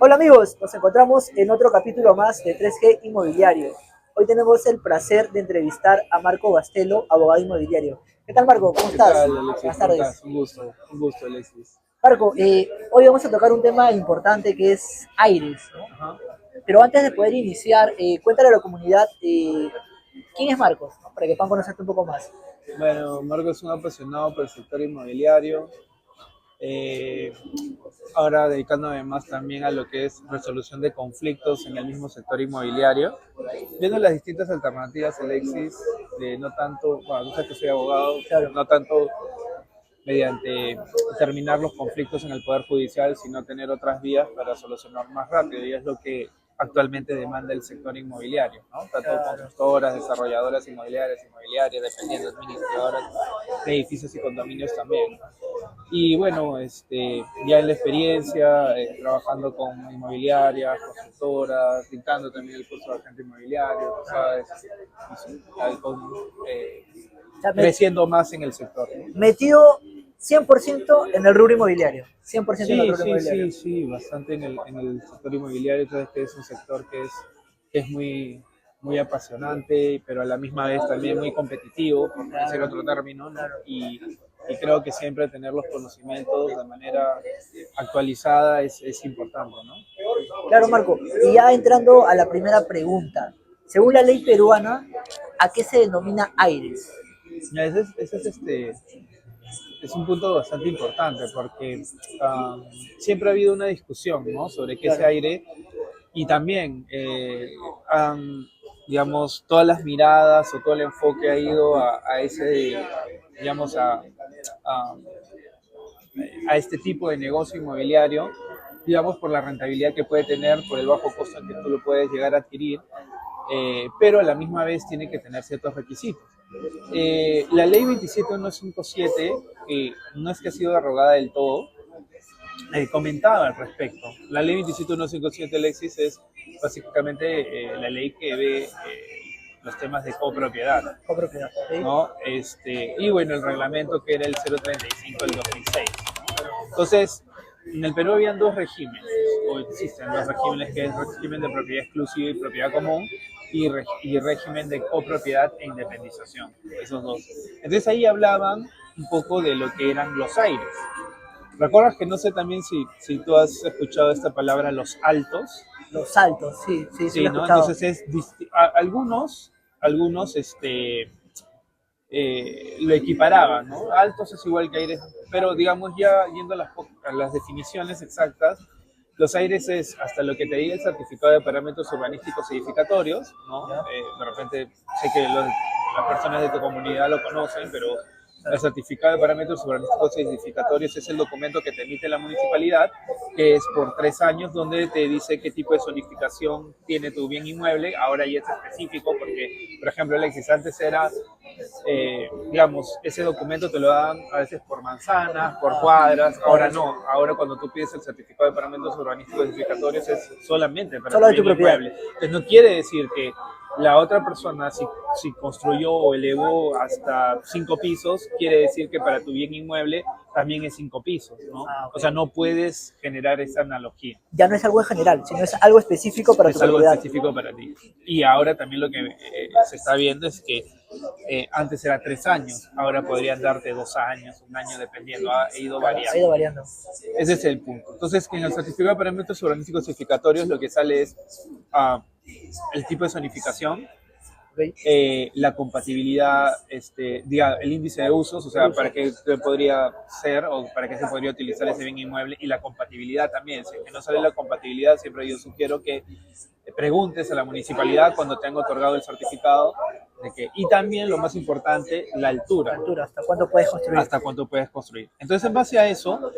Hola amigos, nos encontramos en otro capítulo más de 3G Inmobiliario. Hoy tenemos el placer de entrevistar a Marco Bastelo, abogado inmobiliario. ¿Qué tal Marco? ¿Cómo ¿Qué estás? tal, Alexis? Buenas ¿Cómo tardes. estás? Un gusto, Alexis. Marco, hoy vamos a tocar un tema importante que es aires, ¿no? Ajá. Pero antes de poder iniciar, cuéntale a la comunidad quién es Marcos, ¿no? Para que puedan conocerte un poco más. Bueno, Marco es un apasionado por el sector inmobiliario, eh, ahora dedicándome más también a lo que es resolución de conflictos en el mismo sector inmobiliario, viendo las distintas alternativas, Alexis, de no tanto, bueno, tú sabes que soy abogado, Claro. no tanto mediante terminar los conflictos en el Poder Judicial, sino tener otras vías para solucionar más rápido, y es lo que actualmente demanda el sector inmobiliario, ¿no? Tanto Claro. constructoras, desarrolladoras inmobiliarias, dependientes, administradoras de edificios y condominios también. Y bueno, ya en la experiencia, trabajando con inmobiliarias, constructoras, dictando también el curso de agente inmobiliario, ¿sabes? Y sí, eh, O sea, creciendo más en el sector, ¿no? metido 100% en el rubro inmobiliario. 100% en el Sí, rubro sí, inmobiliario. sí, sí, bastante en el sector inmobiliario. Sabes que es un sector que es muy apasionante, pero a la misma vez también muy competitivo, por no decir Claro, otro término, ¿no? claro. Y creo que siempre tener los conocimientos de manera actualizada es importante, ¿no? Claro, Marco. Y ya entrando a la primera pregunta. Según la ley peruana, ¿a qué se denomina aires? Ya, es un punto bastante importante porque siempre ha habido una discusión, ¿no? Sobre qué es Claro, aire. Y también, digamos, todas las miradas o todo el enfoque ha ido a ese, digamos, a, a este tipo de negocio inmobiliario, digamos, por la rentabilidad que puede tener, por el bajo costo en que tú lo puedes llegar a adquirir, pero a la misma vez tiene que tener ciertos requisitos. La ley 27157, que no es que ha sido derogada del todo, comentaba al respecto. La ley 27157, Alexis, es básicamente la ley que ve los temas de copropiedad, copropiedad. ¿Sí? ¿no? Y bueno, el reglamento que era el 035 del 2006. Entonces, en el Perú habían dos regímenes, o existen dos regímenes, que es régimen de propiedad exclusiva y propiedad común, y régimen de copropiedad e independización, esos dos. Entonces ahí hablaban un poco de lo que eran los aires. ¿Recuerdas que no sé también si tú has escuchado esta palabra, los altos? Los saltos, sí, sí, sí lo Sí, he ¿no? escuchado. Entonces algunos lo equiparaban, ¿no? Altos es igual que aires, pero digamos ya yendo a las definiciones exactas, los aires es hasta lo que te diga el certificado de parámetros urbanísticos edificatorios, ¿no? ¿Ya? De repente sé que las personas de tu comunidad lo conocen, pero el Claro. certificado de parámetros urbanísticos edificatorios es el documento que te emite la municipalidad, que es por 3 años, donde te dice qué tipo de zonificación tiene tu bien inmueble. Ahora ya es específico, porque, por ejemplo, Alexis, antes era, digamos, ese documento te lo dan a veces por manzanas, por Ah, cuadras. Ahora claro. no, ahora cuando tú pides el certificado de parámetros urbanísticos edificatorios es solamente para Solo tu de tu bien propiedad. inmueble. Entonces no quiere decir que la otra persona, si construyó o elevó hasta 5 pisos, quiere decir que para tu bien inmueble también es 5 pisos, ¿no? Ah, O ok. sea, no puedes generar esa analogía. Ya no es algo en general, sino es algo específico para tu Es algo propiedad. específico para ti. Y ahora también lo que se está viendo es que antes era 3 años, ahora podrían darte 2 años, un año, dependiendo, ha ido Claro, ha variando. ido variando. Ese es el punto. Entonces, en el certificado de parámetros urbanísticos edificatorios lo que sale es uh, el tipo de zonificación, ¿Ok? la compatibilidad, diga, el índice de usos, o sea, para qué podría ser o para qué se podría utilizar ese bien inmueble, y la compatibilidad también. Si es que no sale la compatibilidad, siempre yo sugiero que preguntes a la municipalidad cuando te han otorgado el certificado y también lo más importante, la La altura, altura, ¿hasta cuánto puedes construir? hasta cuánto puedes construir. Entonces, en base a eso,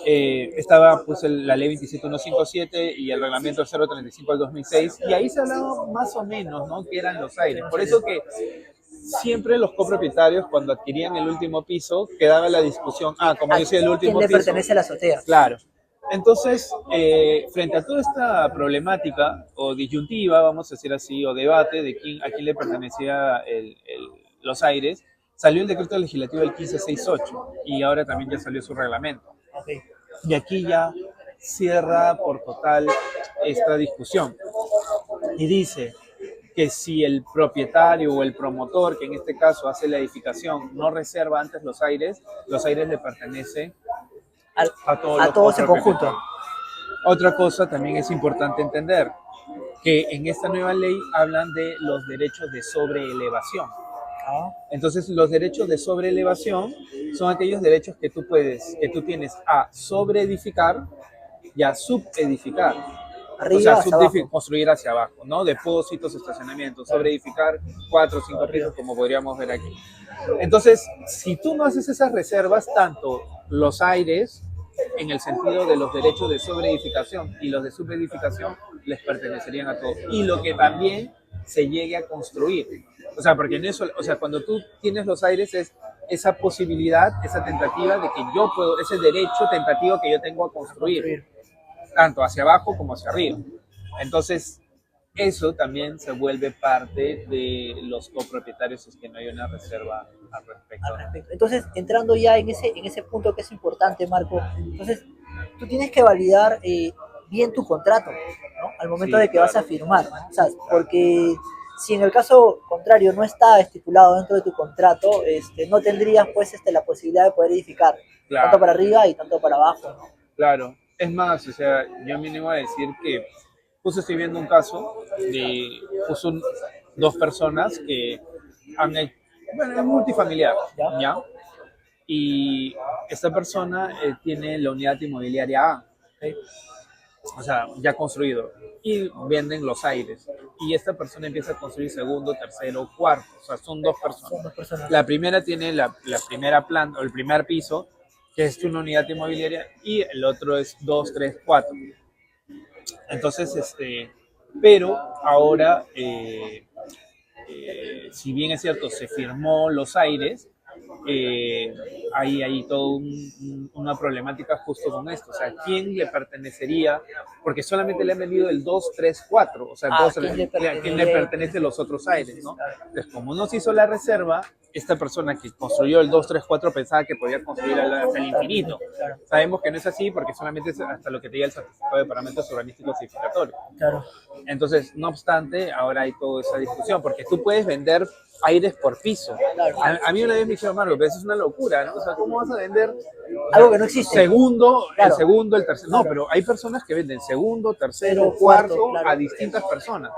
estaba pues la ley 27157 y el reglamento 035 del 2006, y ahí se hablaba más o menos, ¿no?, que eran los Sí, aires. más Por o menos. eso que siempre los copropietarios, cuando adquirían el último piso, quedaba la discusión, como ¿A yo soy el quién último le piso, pertenece la azotea? claro. Entonces, frente a toda esta problemática o disyuntiva, vamos a decir así, o debate de a quién le pertenecía los aires, salió el decreto legislativo del 1568 y ahora también ya salió su reglamento. Ok. Y aquí ya cierra por total esta discusión y dice que si el propietario o el promotor, que en este caso hace la edificación, no reserva antes los aires le pertenecen a todos a los todos en otros conjunto. propietarios. Otra cosa también es importante entender, que en esta nueva ley hablan de los derechos de sobreelevación. Ah, Entonces, los derechos de sobreelevación son aquellos derechos que tú tienes a sobreedificar y a subedificar. O sea, arriba hacia abajo. construir hacia abajo, ¿no? Depósitos, estacionamientos, sobreedificar 4 o 5 pisos, como podríamos ver aquí. Entonces, si tú no haces esas reservas, tanto los aires, en el sentido de los derechos de sobreedificación y los de subedificación, les pertenecerían a todos. Y lo que también se llegue a construir. O sea, porque en eso, o sea, cuando tú tienes los aires es esa posibilidad, esa tentativa de que yo puedo, ese derecho tentativo que yo tengo a construir, tanto hacia abajo como hacia arriba. Entonces, eso también se vuelve parte de los copropietarios si es que no hay una reserva al respecto. Al respecto. Entonces, entrando ya en ese punto que es importante, Marco, entonces tú tienes que validar bien tu contrato, ¿no? Al momento Sí, de que claro. vas a firmar, o sea, porque si en el caso contrario no está estipulado dentro de tu contrato, no tendrías pues la posibilidad de poder edificar, Claro. tanto para arriba y tanto para abajo, ¿no? Claro, es más, o sea, yo me animo a decir que justo estoy viendo un caso de justo dos personas que han hecho, bueno, es multifamiliar, ¿Ya? ¿ya? Y esta persona tiene la unidad inmobiliaria A, ¿Ok? o sea, ya construido, y venden los aires. Y esta persona empieza a construir segundo, tercero, cuarto, o sea, son dos Son personas. dos personas. La primera tiene la primera planta, o el primer piso, que es una unidad inmobiliaria, y el otro es 2, 3, 4. Entonces, pero ahora, si bien es cierto, se firmó los aires, hay toda una problemática justo con esto. O sea, ¿quién le pertenecería? Porque solamente le han vendido el 2, 3, 4. O sea, ¿a quién le pertenecen los otros aires? ¿No? Entonces, como no se hizo la reserva, esta persona que construyó el 2, 3, 4 pensaba que podía construir hasta el infinito. Claro. Sabemos que no es así porque solamente es hasta lo que te diga el certificado de parámetros urbanísticos edificatorios. Claro. Entonces, no obstante, ahora hay toda esa discusión, porque tú puedes vender aires por piso. Claro. A mí una vez me dijeron, Marco, pero eso es una locura, ¿no? O sea, ¿cómo vas a vender Algo que no existe. segundo, Claro. el segundo, el tercero? No, Claro. pero hay personas que venden segundo, tercero, Pero cuarto claro. a distintas personas.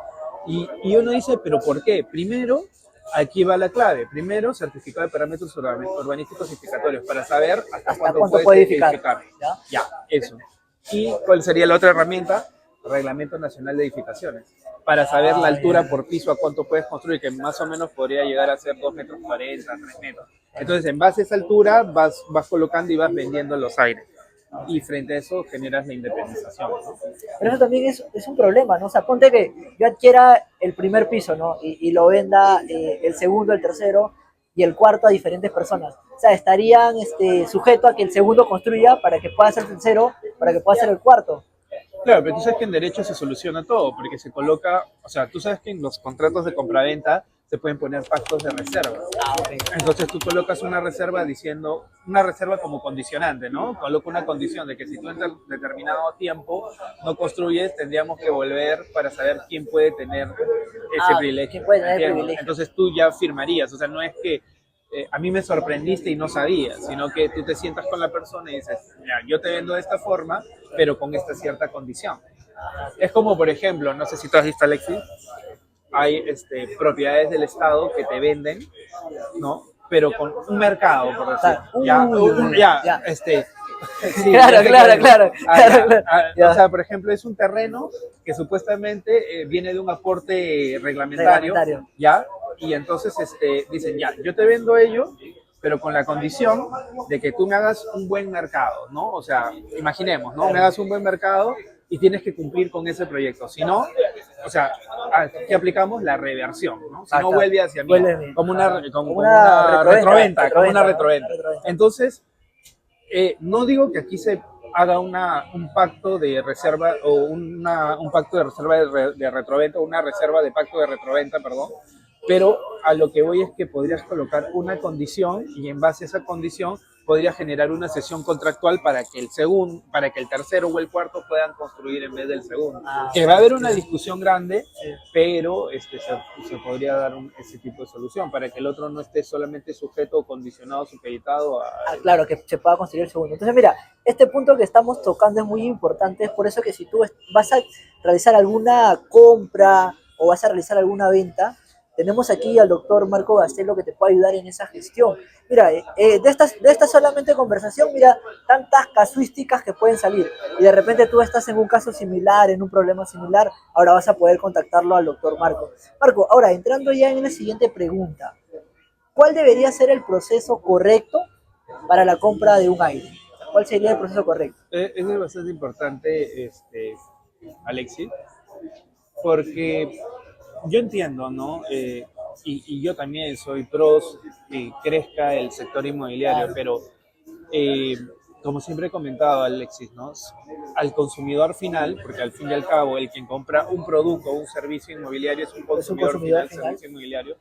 Y uno dice, ¿pero por qué? Primero, aquí va la clave. Primero, certificado de parámetros urbanísticos edificatorios para saber hasta cuánto puedes edificar. Ya, eso. ¿Y cuál sería la otra herramienta? Reglamento Nacional de Edificaciones, para saber la altura por piso a cuánto puedes construir, que más o menos podría llegar a ser 2,40 metros, 3 metros. Entonces, en base a esa altura, vas colocando y vas vendiendo los aires. Y frente a eso generas la independización, ¿no? Pero eso también es un problema, ¿no? O sea, ponte que yo adquiera el primer piso, ¿no? Y lo venda el segundo, el tercero y el cuarto a diferentes personas. O sea, estarían sujetos a que el segundo construya para que pueda ser el tercero, para que pueda ser el cuarto. Claro, pero tú sabes que en derecho se soluciona todo, porque se coloca, o sea, tú sabes que en los contratos de compraventa se pueden poner pactos de reserva. Entonces tú colocas una reserva diciendo, una reserva como condicionante, ¿no? Coloca una condición de que si tú en determinado tiempo no construyes, tendríamos que volver para saber quién puede tener ese privilegio. ¿Quién puede tener el privilegio? Entonces tú ya firmarías, o sea, no es que a mí me sorprendiste y no sabía, sino que tú te sientas con la persona y dices, mira, yo te vendo de esta forma, pero con esta cierta condición. Es como, por ejemplo, no sé si tú has visto, Alexis, hay propiedades del Estado que te venden, ¿no? Pero con un mercado, por decir. Sí, Claro. O sea, por ejemplo, es un terreno que supuestamente viene de un aporte reglamentario, ¿ya? Y entonces dicen, ya, yo te vendo ello, pero con la condición de que tú me hagas un buen mercado, ¿no? O sea, imaginemos, ¿no? Me hagas un buen mercado y tienes que cumplir con ese proyecto. Si no, o sea, aquí aplicamos la reversión, ¿no? Si no, vuelve hacia mí, como una retroventa. Entonces, no digo que aquí se haga un pacto de reserva o un pacto de reserva de retroventa, una reserva de pacto de retroventa, perdón, Pero a lo que voy es que podrías colocar una condición y en base a esa condición podría generar una sesión contractual para que el segundo, para que el tercero o el cuarto puedan construir en vez del segundo. Que va a haber una discusión grande, pero se podría dar ese tipo de solución para que el otro no esté solamente sujeto o condicionado, supeditado a... Claro, que se pueda construir el segundo. Entonces, mira, este punto que estamos tocando es muy importante, es por eso que si tú vas a realizar alguna compra o vas a realizar alguna venta, tenemos aquí al doctor Marco Gastelo que te puede ayudar en esa gestión. Mira, de esta solamente conversación, mira, tantas casuísticas que pueden salir. Y de repente tú estás en un caso similar, en un problema similar, ahora vas a poder contactarlo al doctor Marco. Marco, ahora entrando ya en la siguiente pregunta. ¿Cuál debería ser el proceso correcto para la compra de un aire? ¿Cuál sería el proceso correcto? Eso es bastante importante, Alexis, porque yo entiendo, ¿no? Y yo también soy pro que crezca el sector inmobiliario, pero como siempre he comentado, Alexis, ¿no? Al consumidor final, porque al fin y al cabo el quien compra un producto o un servicio inmobiliario es un consumidor final, servicio inmobiliario,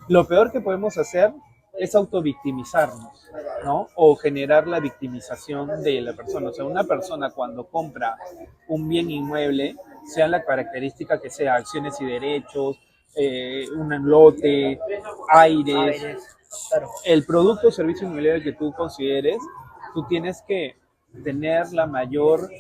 lo peor que podemos hacer es autovictimizarnos, ¿no? O generar la victimización de la persona. O sea, una persona cuando compra un bien inmueble, sea la característica que sea, acciones y derechos, un lote, aires, Claro. el producto o servicio inmobiliario que tú consideres, tú tienes que tener el mayor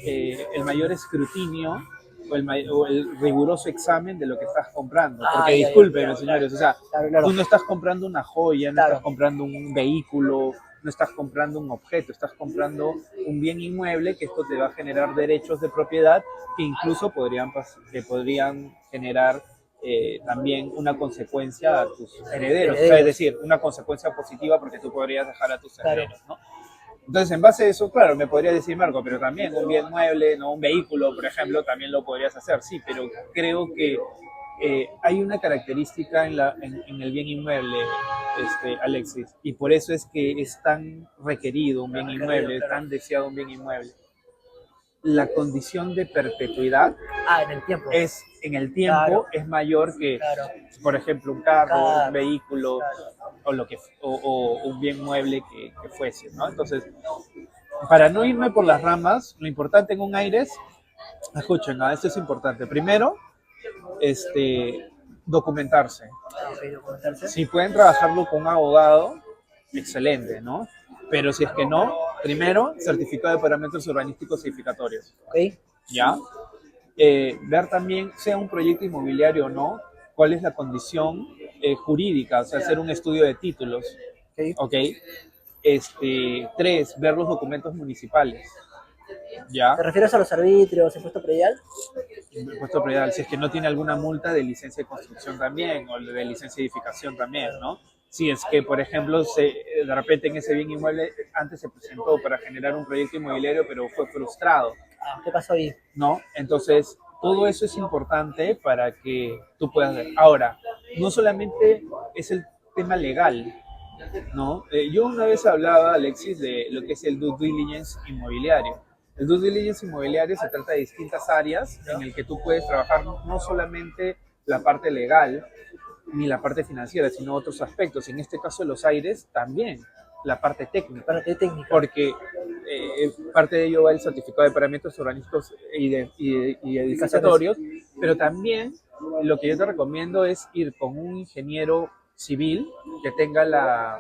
escrutinio o el riguroso examen de lo que estás comprando. Porque discúlpenme, señores, o sea, tú no estás comprando una joya, no estás comprando un vehículo, no estás comprando un objeto, estás comprando un bien inmueble que esto te va a generar derechos de propiedad que incluso podrían generar también una consecuencia a tus herederos. O sea, es decir, una consecuencia positiva porque tú podrías dejar a tus herederos, ¿no? Entonces, en base a eso, claro, me podría decir, Marco, pero también un bien mueble, ¿no? Un vehículo, por ejemplo, también lo podrías hacer, sí, pero creo que hay una característica en el bien inmueble, Alexis, y por eso es que es tan requerido un bien inmueble, tan deseado un bien inmueble. La condición de perpetuidad en el tiempo. Es mayor que, por ejemplo, un carro, un vehículo o un bien mueble que fuese, ¿no? Entonces, para no irme por las ramas, lo importante en un aire es, escuchen, esto es importante. Primero, documentarse. Si pueden trabajarlo con un abogado, excelente, ¿no? Pero si es que no, primero, certificado de parámetros urbanísticos edificatorios. ¿Ya? Ver también, sea un proyecto inmobiliario o no, cuál es la condición jurídica, o sea, hacer un estudio de títulos. ¿Ok? 3, ver los documentos municipales. ¿Ya? ¿Te refieres a los arbitrios, impuesto predial? Impuesto predial, si es que no tiene alguna multa de licencia de construcción también, o de licencia de edificación también, ¿no? Si es que, por ejemplo, de repente en ese bien inmueble antes se presentó para generar un proyecto inmobiliario, pero fue frustrado. ¿Qué pasó ahí? ¿No? Entonces, todo eso es importante para que tú puedas ver. Ahora, no solamente es el tema legal, ¿no? Yo una vez hablaba, Alexis, de lo que es el due diligence inmobiliario. El due diligence inmobiliario se trata de distintas áreas en el que tú puedes trabajar no solamente la parte legal ni la parte financiera, sino otros aspectos. En este caso, los aires también, la parte técnica. Porque parte de ello va el certificado de parámetros urbanísticos y edificatorios, pero también lo que yo te recomiendo es ir con un ingeniero civil que tenga la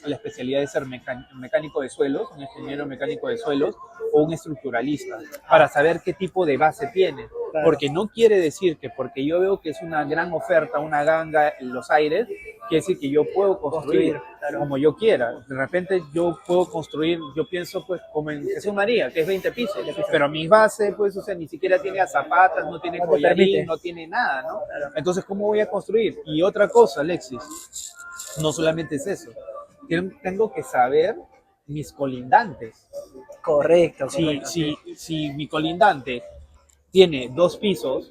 especialidad de ser mecánico de suelos, un ingeniero mecánico de suelos o un estructuralista, para saber qué tipo de base tiene. Porque no quiere decir que porque yo veo que es una gran oferta, una ganga en los aires, quiere decir que yo puedo construir como yo quiera. De repente yo puedo construir, yo pienso pues como en Jesús María, que es 20 pisos, pero mi base pues, o sea, ni siquiera tiene zapatas, no tiene collarín, no tiene nada, ¿no? Entonces, ¿cómo voy a construir? Y otra cosa, Alexis, no solamente es eso, tengo que saber mis colindantes. Correcto. Si mi colindante tiene 2 pisos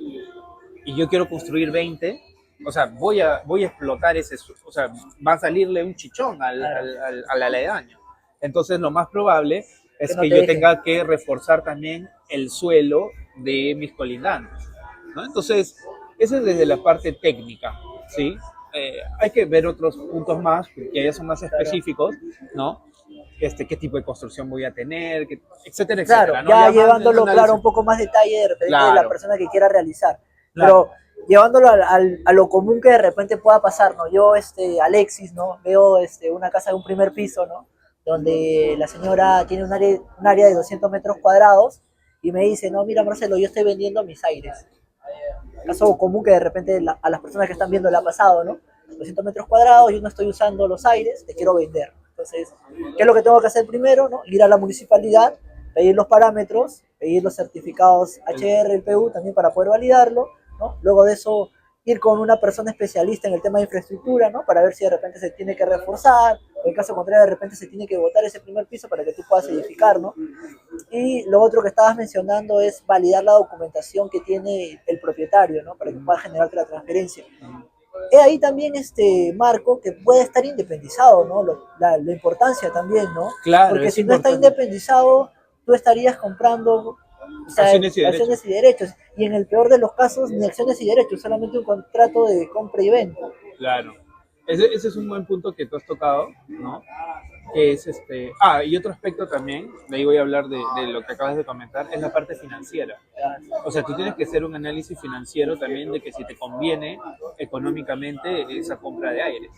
y yo quiero construir 20, o sea, voy a explotar o sea, va a salirle un chichón al aledaño. Entonces, lo más probable es que yo tenga que reforzar también el suelo de mis colindantes, ¿no? Entonces, eso es desde la parte técnica. ¿sí? Hay que ver otros puntos más, que ya son más específicos, ¿no? Qué tipo de construcción voy a tener, etcétera, Claro, etcétera, ¿no? ya Ya más en llevándolo, claro, análisis. un poco más detalle de repente de la Claro, persona que quiera realizar. claro. Pero llevándolo a lo común que de repente pueda pasar, ¿no? Yo, Alexis, ¿no? Veo una casa de un primer piso, ¿no? Donde la señora tiene un área de 200 metros cuadrados y me dice, no, mira, Marcelo, yo estoy vendiendo mis aires. Caso común que de repente a las personas que están viendo le ha pasado, ¿no? 200 metros cuadrados, yo no estoy usando los aires, te quiero vender. Entonces, ¿qué es lo que tengo que hacer primero? ¿No? Ir a la municipalidad, pedir los parámetros, pedir los certificados HR, el PU también para poder validarlo, ¿no? Luego de eso, ir con una persona especialista en el tema de infraestructura, ¿no? Para ver si de repente se tiene que reforzar, o en caso contrario, de repente se tiene que botar ese primer piso para que tú puedas edificar, ¿no? Y lo otro que estabas mencionando es validar la documentación que tiene el propietario, ¿no? Para que pueda generarte la transferencia. He ahí también Marco, que puede estar independizado, ¿no? La importancia también, ¿no? Claro, Porque es si no está importante. independizado, tú estarías comprando, o sea, Acciones y derechos. acciones y derechos. Y en el peor de los casos, ni acciones y derechos, solamente un contrato de compra y venta. Claro. Ese es un buen punto que tú has tocado, ¿no? Que es y otro aspecto también, de ahí voy a hablar de lo que acabas de comentar, es la parte financiera. O sea, tú tienes que hacer un análisis financiero también de que si te conviene económicamente esa compra de aires,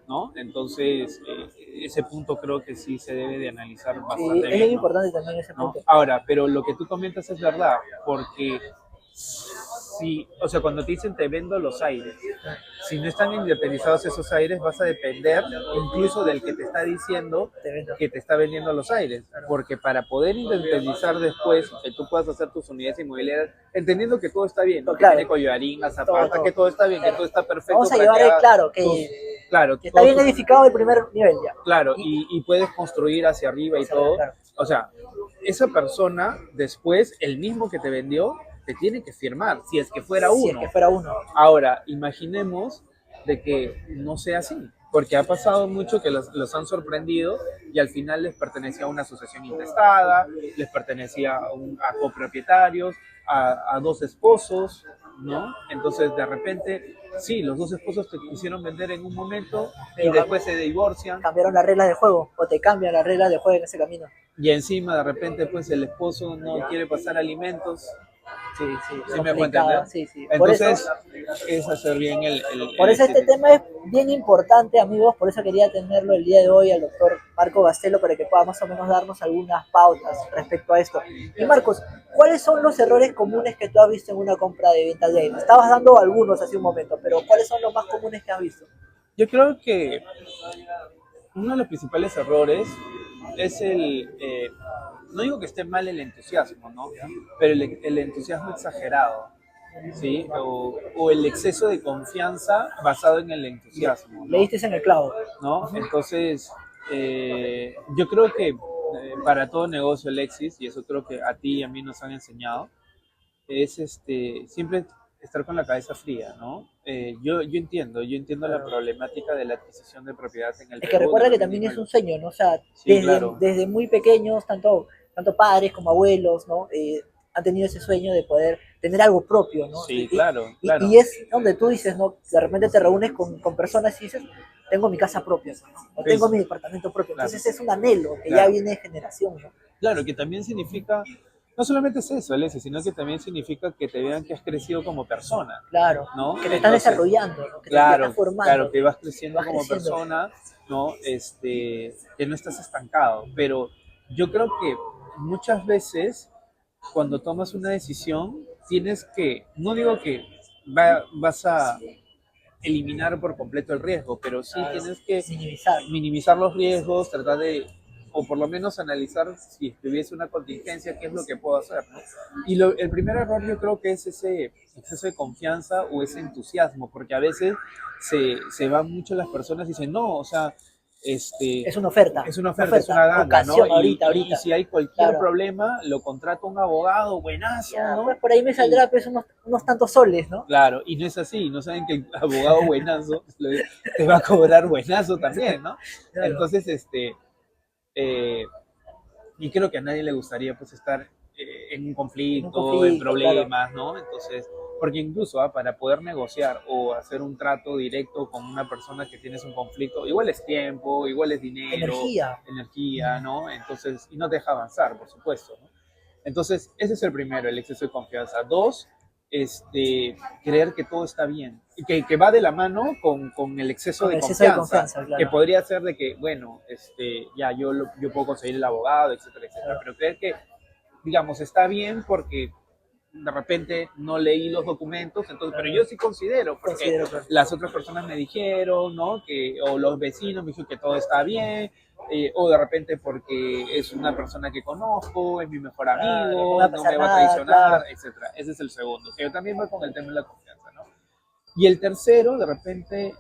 ¿no? Entonces, ese punto creo que sí se debe de analizar Sí, bastante es bien bien, ¿no? importante también ese ¿No? punto. Ahora, pero lo que tú comentas es verdad, porque si, o sea, cuando te dicen te vendo los aires, si no están independizados esos aires, vas a depender incluso del que te está diciendo Te vendo. que te está vendiendo los aires. Porque para poder independizar después, que tú puedas hacer tus unidades inmobiliarias, entendiendo que todo está bien, ¿no? Que Claro, tiene collarín, zapata, que todo está bien, que claro. todo está perfecto Vamos a para llevar, que haga claro, claro, que está todos bien tus, edificado el primer nivel ya. claro, Y, y puedes construir hacia arriba y hacia arriba, todo. claro. O sea, esa persona después, el mismo que te vendió, te tiene que firmar, si es que fuera Si es uno. que fuera uno. Ahora, imaginemos de que no sea así, porque ha pasado mucho que los han sorprendido y al final les pertenecía a una asociación intestada, les pertenecía a copropietarios, a dos esposos, ¿no? Entonces, de repente, sí, los dos esposos te quisieron vender en un momento y Pero después se divorcian cambiaron las reglas de juego o te cambian las reglas de juego en ese camino. y encima de repente pues el esposo no quiere pasar alimentos. Sí, sí, ¿Sí me dejó entender? complicado, sí, sí. Entonces es hacer bien Por eso este este. tema es bien importante, amigos, por eso quería tenerlo el día de hoy al doctor Marco Gastelo para que pueda más o menos darnos algunas pautas respecto a esto. Y Marcos, ¿cuáles son los errores comunes que tú has visto en una compra de venta de aire? Estabas dando algunos hace un momento, pero ¿cuáles son los más comunes que has visto? Yo creo que uno de los principales errores es no digo que esté mal el entusiasmo, ¿no? Pero el entusiasmo exagerado, ¿sí? O el exceso de confianza basado en el entusiasmo, Le ¿no? diste en el clavo. ¿No? Entonces, yo creo que para todo negocio, Alexis, y eso creo que a ti y a mí nos han enseñado, es siempre estar con la cabeza fría, ¿no? Yo entiendo la problemática de la adquisición de propiedad en el Es que Perú, de recuerda que repente también no es un lo. sueño, ¿no? O sea, Sí, claro. desde muy pequeños, tanto padres como abuelos, ¿no? Han tenido ese sueño de poder tener algo propio, ¿no? Sí, claro, Y claro. es donde tú dices, ¿no? De repente te reúnes con personas y dices, tengo mi casa propia, ¿no? O Sí, tengo mi departamento propio. claro, Entonces es un anhelo que ya claro. viene de generación, ¿no? Claro, que también significa, no solamente es eso, Alexis, sino que también significa que te vean que has crecido como persona, Claro, ¿no? que te estás Entonces, desarrollando, ¿no? Que te estás claro, claro, formando, que vas creciendo vas como creciendo. persona, ¿no? Que no estás estancado. Pero yo creo que muchas veces cuando tomas una decisión, tienes que, no digo que vas a eliminar por completo el riesgo, pero sí Claro, tienes que minimizar. minimizar los riesgos, tratar de, o por lo menos analizar si tuviese una contingencia, qué es lo que puedo hacer, ¿no? Y el primer error yo creo que es ese exceso de confianza o ese entusiasmo, porque a veces se van mucho las personas y dicen, no, o sea, Es una oferta, es una oferta, es una ganga, ¿no? ocasión, ahorita, Y ahorita. si hay cualquier Claro. problema, lo contrata un abogado buenazo, Ya, ¿no? pues por ahí me Y, saldrá pues unos tantos soles, ¿no? claro, y no es así, no saben que el abogado buenazo te va a cobrar buenazo también, ¿no? Claro, Entonces, eh, y creo que a nadie le gustaría pues estar en un en un conflicto, en conflicto, claro. problemas, ¿no? Entonces, Porque incluso para poder negociar o hacer un trato directo con una persona que tienes un conflicto, igual es tiempo, igual es dinero, Energía. energía, ¿no? Entonces, y no te deja avanzar, por supuesto, ¿no? Entonces, ese es el primero, el exceso de confianza. Dos, creer que todo está bien. Y que va de la mano con el exceso Con de exceso de confianza, confianza, que claro. podría ser de que, bueno, ya yo puedo conseguir el abogado, etcétera, etcétera. Claro. Pero creer que, digamos, está bien porque de repente no leí los documentos, entonces, pero yo sí considero, porque Considero que las otras personas me dijeron, ¿no? O los vecinos me dijeron que todo está bien, o de repente porque es una persona que conozco, es mi mejor claro, no me va amigo, a no pasar me va a nada, claro. traicionar, etcétera. Ese es el segundo, que también va con el tema de la confianza, ¿no? Y el tercero, de repente,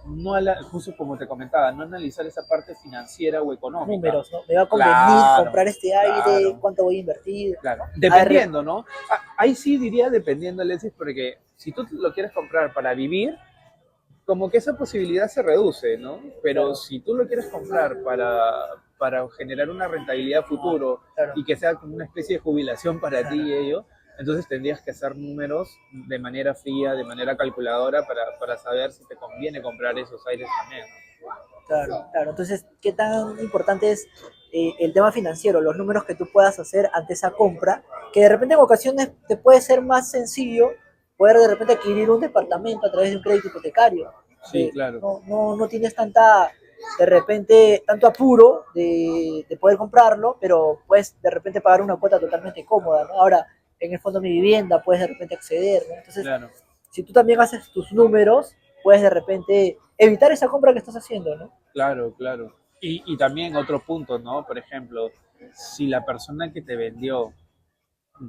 justo como te comentaba, no analizar esa parte financiera o económica. Números, ¿no? Me va a convenir Claro, comprar este aire, claro. cuánto voy a invertir. Claro, A ver, dependiendo, ¿no? Ahí sí diría dependiendo, Alexis, porque si tú lo quieres comprar para vivir, como que esa posibilidad se reduce, ¿no? Pero claro, si tú lo quieres comprar para generar una rentabilidad futuro claro, y que sea como una especie de jubilación para ti claro, y ello, entonces tendrías que hacer números de manera fría, de manera calculadora, para saber si te conviene comprar esos aires también, ¿no? claro, claro. Entonces, ¿qué tan importante es el tema financiero, los números que tú puedas hacer ante esa compra? Que de repente en ocasiones te puede ser más sencillo poder de repente adquirir un departamento a través de un crédito hipotecario, Sí, donde claro, no tienes tanta, de repente, tanto apuro de poder comprarlo, pero puedes de repente pagar una cuota totalmente cómoda, ¿no? Ahora, en el fondo Mi Vivienda puedes de repente acceder, ¿no? Entonces, claro. si tú también haces tus números, puedes de repente evitar esa compra que estás haciendo, ¿no? Claro, claro. Y también otro punto, ¿no? Por ejemplo, si la persona que te vendió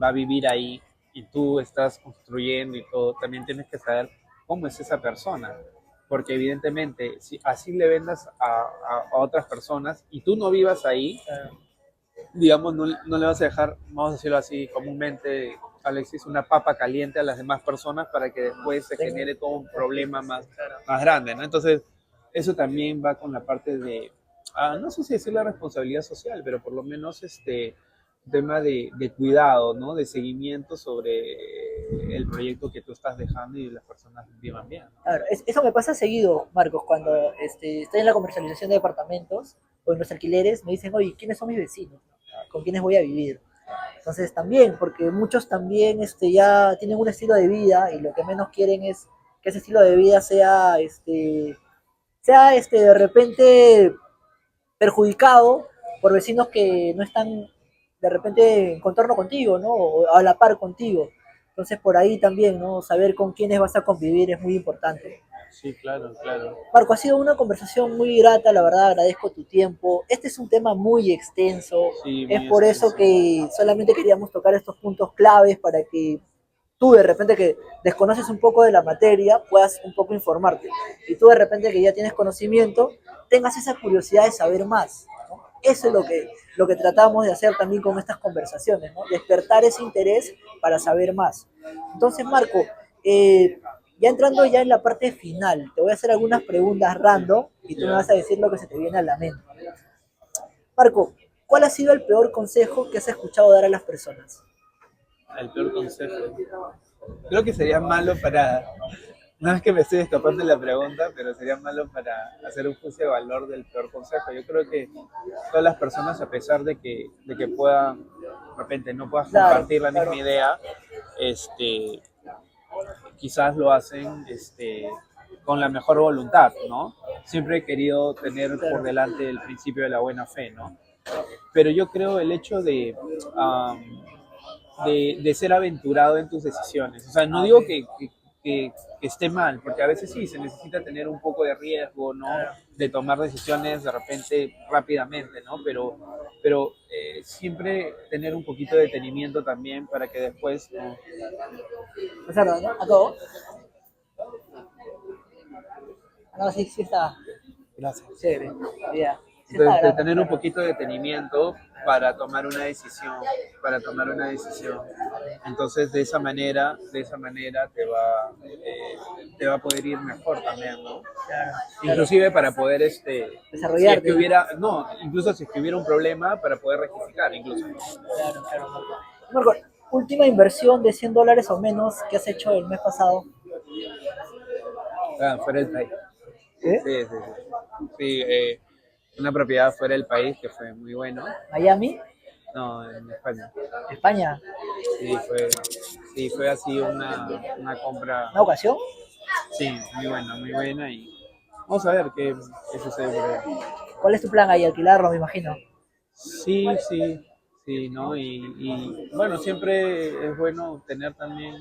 va a vivir ahí y tú estás construyendo y todo, también tienes que saber cómo es esa persona. Porque evidentemente, si así le vendas a otras personas y tú no vivas ahí, digamos, no le vas a dejar, vamos a decirlo así comúnmente, Alexis, una papa caliente a las demás personas para que después se genere todo un problema más grande, ¿no? Entonces, eso también va con la parte de, no sé si decir la responsabilidad social, pero por lo menos tema de cuidado, ¿no? De seguimiento sobre el proyecto que tú estás dejando y las personas vivan bien, ¿no? Claro, eso me pasa seguido, Marcos, cuando estoy en la comercialización de departamentos o en los alquileres, me dicen, oye, ¿quiénes son mis vecinos? ¿Con quiénes voy a vivir? Entonces también, porque muchos también ya tienen un estilo de vida y lo que menos quieren es que ese estilo de vida sea de repente perjudicado por vecinos que no están de repente en contorno contigo, ¿no? O a la par contigo. Entonces por ahí también, ¿no? Saber con quiénes vas a convivir es muy importante. Sí, claro, claro. Marco, ha sido una conversación muy grata, la verdad, agradezco tu tiempo. Este es un tema muy extenso, Sí, es muy por eso extenso. que solamente queríamos tocar estos puntos claves para que tú de repente que desconoces un poco de la materia puedas un poco informarte. Y tú de repente que ya tienes conocimiento, tengas esa curiosidad de saber más, ¿no? Eso es lo que tratamos de hacer también con estas conversaciones, ¿no? Despertar ese interés para saber más. Entonces, Marco, ya entrando ya en la parte final, te voy a hacer algunas preguntas random y tú me Ya. vas a decir lo que se te viene a la mente. Marco, ¿cuál ha sido el peor consejo que has escuchado dar a las personas? El peor consejo. Creo que sería malo para, no es que me estoy escapando de la pregunta, pero sería malo para hacer un juicio de valor del peor consejo. Yo creo que todas las personas, a pesar de que puedan, de repente no puedas Claro, compartir la claro, misma idea, quizás lo hacen con la mejor voluntad, ¿no? Siempre he querido tener por claro. delante el principio de la buena fe, ¿no? Pero yo creo el hecho de ser aventurado en tus decisiones. O sea, no Ah, digo ok. que esté mal, porque a veces sí, se necesita tener un poco de riesgo, ¿no? Claro. De tomar decisiones de repente rápidamente, ¿no? Pero siempre tener un poquito de detenimiento también para que después, ¿no? Ricardo, ¿no? ¿A todo? No, sí, sí está. Gracias. Chévere. Ya. Sí está Entonces, de grande, tener un claro. poquito de detenimiento para tomar una decisión, para tomar una decisión. Entonces, de esa manera te va a poder ir mejor también, ¿no? Claro, claro. Inclusive para poder, si es que Desarrollarte. hubiera, no, incluso si es que hubiera un problema, para poder rectificar, incluso. Claro, claro, Marco. Marco, última inversión de $100 o menos que has hecho el mes pasado. Ah, fuera del país. ¿Eh? Sí, sí, sí. Sí, una propiedad fuera del país que fue muy bueno. Miami, No, en España. España. Sí, fue así una compra, ¿Una ocasión? sí, muy buena y vamos a ver qué sucede por allá. ¿Cuál es tu plan ahí? Alquilarlo, me imagino. Sí, sí, sí, ¿no? Bueno, siempre es bueno tener también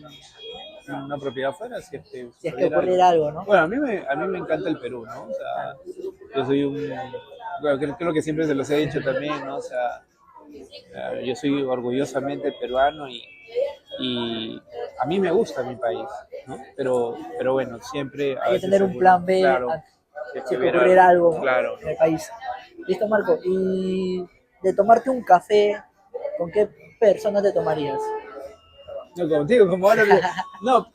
una propiedad afuera si es que Si es que sucediera algo. ocurriera algo, ¿no? Bueno, a mí me encanta el Perú, ¿no? O sea, yo soy bueno, creo que siempre se los he dicho también, ¿no? O sea, yo soy orgullosamente peruano y a mí me gusta mi país, ¿no? Pero bueno, siempre a Hay que veces tener es un bueno, plan B claro, si es si que es que ver ocurriera algo, algo, ¿no? claro. En el país. Listo, Marco. Y de tomarte un café, ¿con qué persona te tomarías? No, contigo, como ahora. No,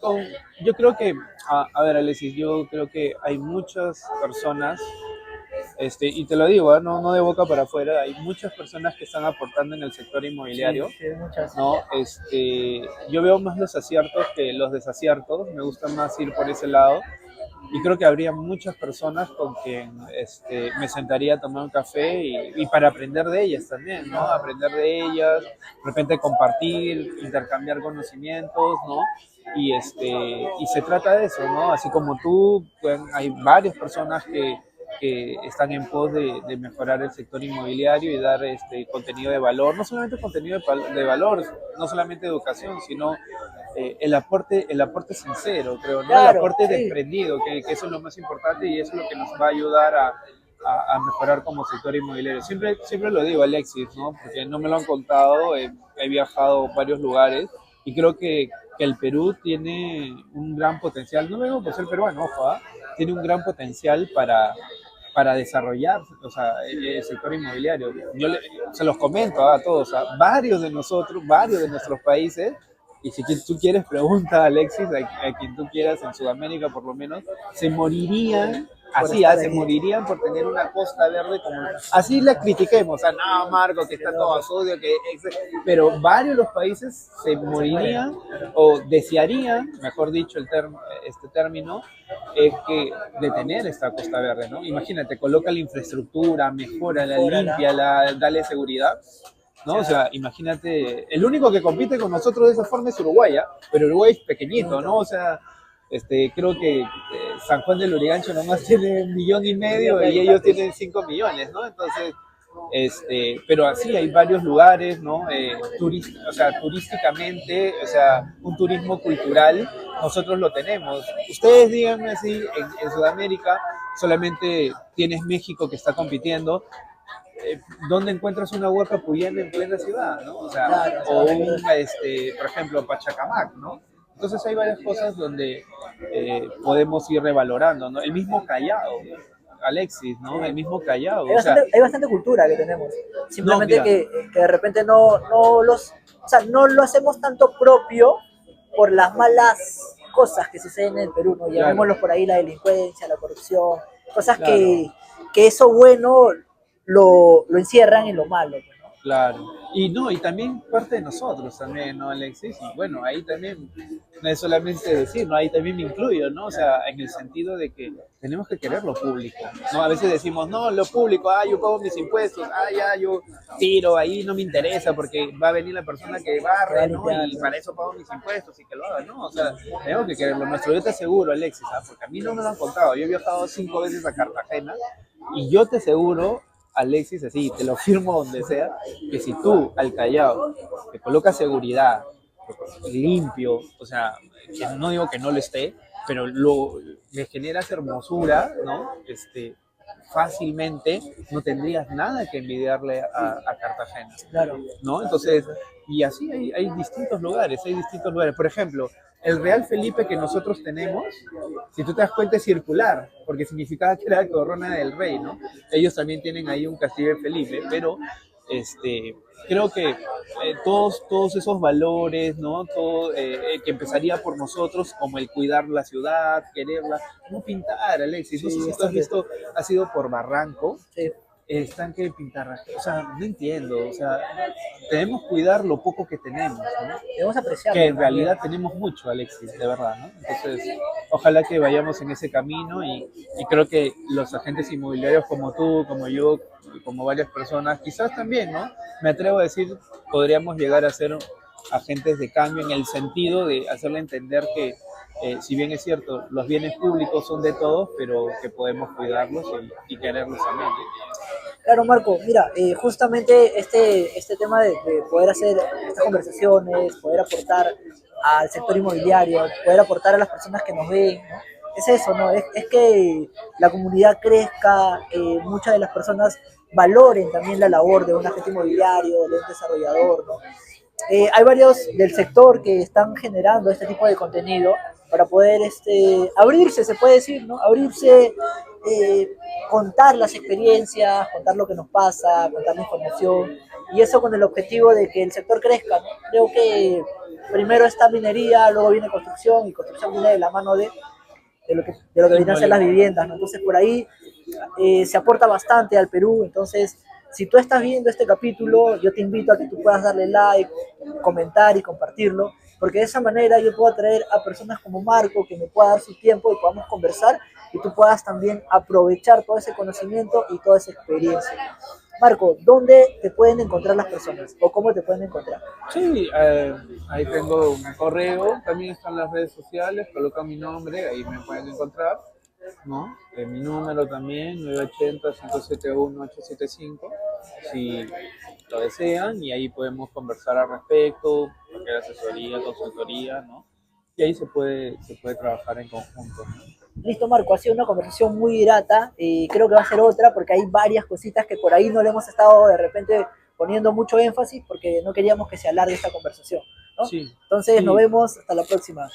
yo creo que, a ver, Alexis, yo creo que hay muchas personas, y te lo digo, no de boca para afuera, hay muchas personas que están aportando en el sector Sí, inmobiliario, sí, muchas. ¿no? Yo veo más los aciertos que los desaciertos, me gusta más ir por ese lado. Y creo que habría muchas personas con quien me sentaría a tomar un café y para aprender de ellas también, ¿no? Aprender de ellas, de repente compartir, intercambiar conocimientos, ¿no? Y se trata de eso, ¿no? Así como tú, pues, hay varias personas que están en pos de mejorar el sector inmobiliario y dar contenido de valor, no solamente contenido de valor, no solamente educación, sino el aporte sincero, creo, ¿no? El Claro, aporte sí. desprendido, que eso es lo más importante y eso es lo que nos va a ayudar a mejorar como sector inmobiliario. Siempre lo digo, Alexis, ¿no? Porque no me lo han contado, he viajado a varios lugares y creo que el Perú tiene un gran potencial, no lo digo por ser peruano, ojo, ¿ah? Tiene un gran potencial para desarrollar, o sea, el sector inmobiliario. Se los comento a todos, a varios de nosotros, varios de nuestros países, y si tú quieres, pregunta a Alexis, a quien tú quieras, en Sudamérica por lo menos, se morirían, Por así, estar se aquí. morirían por tener una costa verde como... Así la critiquemos, o sea, no, Marco, que está todo sucio, pero varios de los países se morirían o desearían, mejor dicho este término, es que de tener esta costa verde, ¿no? Imagínate, coloca la infraestructura, mejora, la Mejórala. limpia, dale seguridad, ¿no? O sea, imagínate, el único que compite con nosotros de esa forma es Uruguay, ¿ah? Pero Uruguay es pequeñito, ¿no? O sea, creo que San Juan del Lurigancho nomás tiene 1,5 millones y ellos tienen 5 millones, ¿no? Entonces, pero así hay varios lugares, ¿no? O sea, turísticamente, o sea, un turismo cultural, nosotros lo tenemos. Ustedes díganme así, en Sudamérica solamente tienes México que está compitiendo, ¿dónde encuentras una huaca puyana en plena ciudad, ¿no? O sea, Claro, o es verdad. por ejemplo, Pachacamac, ¿no? Entonces hay varias cosas donde podemos ir revalorando, ¿no? El mismo Callao, Alexis, ¿no? El mismo Callao, o sea, Hay bastante cultura que tenemos. no, Simplemente mira, que de repente o sea, no lo hacemos tanto propio por las malas cosas que suceden en el Perú, ¿no? claro, Llamémoslo por ahí la delincuencia, la corrupción, cosas claro. que eso bueno lo encierran en lo malo, pues, ¿no? Claro. Y no, y también parte de nosotros también, ¿no, Alexis? Y bueno, ahí también no es solamente decir, ¿no? Ahí también me incluyo, ¿no? O sea, en el sentido de que tenemos que querer lo público, ¿no? A veces decimos, no, lo público, yo pago mis impuestos, ya, yo tiro, ahí no me interesa porque va a venir la persona que Que va a barre, ¿no? limpiar, Y para eso pago mis impuestos y que lo haga, ¿no? O sea, tenemos que querer lo nuestro. Yo te aseguro, Alexis, porque a mí no me lo han contado. Yo he viajado 5 veces a Cartagena y yo te aseguro, Alexis, así, te lo firmo donde sea, que si tú al Callao te colocas seguridad, limpio, o sea, que no digo que no lo esté, pero le generas hermosura, ¿no? Fácilmente no tendrías nada que envidiarle a Cartagena, claro. ¿no? Entonces, y así hay distintos lugares, hay distintos lugares. Por ejemplo, el Real Felipe que nosotros tenemos, si tú te das cuenta, es circular, porque significaba que era Corona del Rey, ¿no? Ellos también tienen ahí un castillo de Felipe, pero creo que todos esos valores, ¿no? Todo, que empezaría por nosotros, como el cuidar la ciudad, quererla, no pintar, Alexis. No sé Sí, si tú has bastante. visto, has ido por Barranco, Sí. están que pintar, o sea, no entiendo, o sea, debemos cuidar lo poco que tenemos, ¿no? Debemos apreciarlo Que en también. realidad tenemos mucho, Alexis, de verdad, ¿no? Entonces, ojalá que vayamos en ese camino y creo que los agentes inmobiliarios como tú, como yo, como varias personas, quizás también, ¿no? Me atrevo a decir, podríamos llegar a ser agentes de cambio en el sentido de hacerle entender que, si bien es cierto, los bienes públicos son de todos, pero que podemos cuidarlos y quererlos también. Claro, Marco, mira, justamente este tema de poder hacer estas conversaciones, poder aportar al sector inmobiliario, poder aportar a las personas que nos ven, ¿no? Es eso, ¿no? Es que la comunidad crezca, que muchas de las personas valoren también la labor de un agente inmobiliario, de un desarrollador, ¿no? Hay varios del sector que están generando este tipo de contenido para poder abrirse, se puede decir, ¿no? Abrirse, eh, contar las experiencias, contar lo que nos pasa, contar la información, y eso con el objetivo de que el sector crezca, ¿no? Creo que primero está minería, luego viene construcción, y construcción viene de la mano de lo que vienen a ser las viviendas, ¿no? Entonces por ahí se aporta bastante al Perú. Entonces, si tú estás viendo este capítulo, yo te invito a que tú puedas darle like, comentar y compartirlo, porque de esa manera yo puedo atraer a personas como Marco, que me pueda dar su tiempo y podamos conversar, y tú puedas también aprovechar todo ese conocimiento y toda esa experiencia. Marco, ¿dónde te pueden encontrar las personas o cómo te pueden encontrar? Sí, ahí tengo un correo, también están las redes sociales, coloca mi nombre, ahí me pueden encontrar, ¿no? Mi número también, 980-571-875, si lo desean, y ahí podemos conversar al respecto, cualquier asesoría, consultoría, ¿no? Y ahí se puede trabajar en conjunto, ¿no? Listo, Marco, ha sido una conversación muy grata. Creo que va a ser otra porque hay varias cositas que por ahí no le hemos estado de repente poniendo mucho énfasis porque no queríamos que se alargue esta conversación, ¿no? Sí, Entonces, nos sí, vemos hasta la próxima.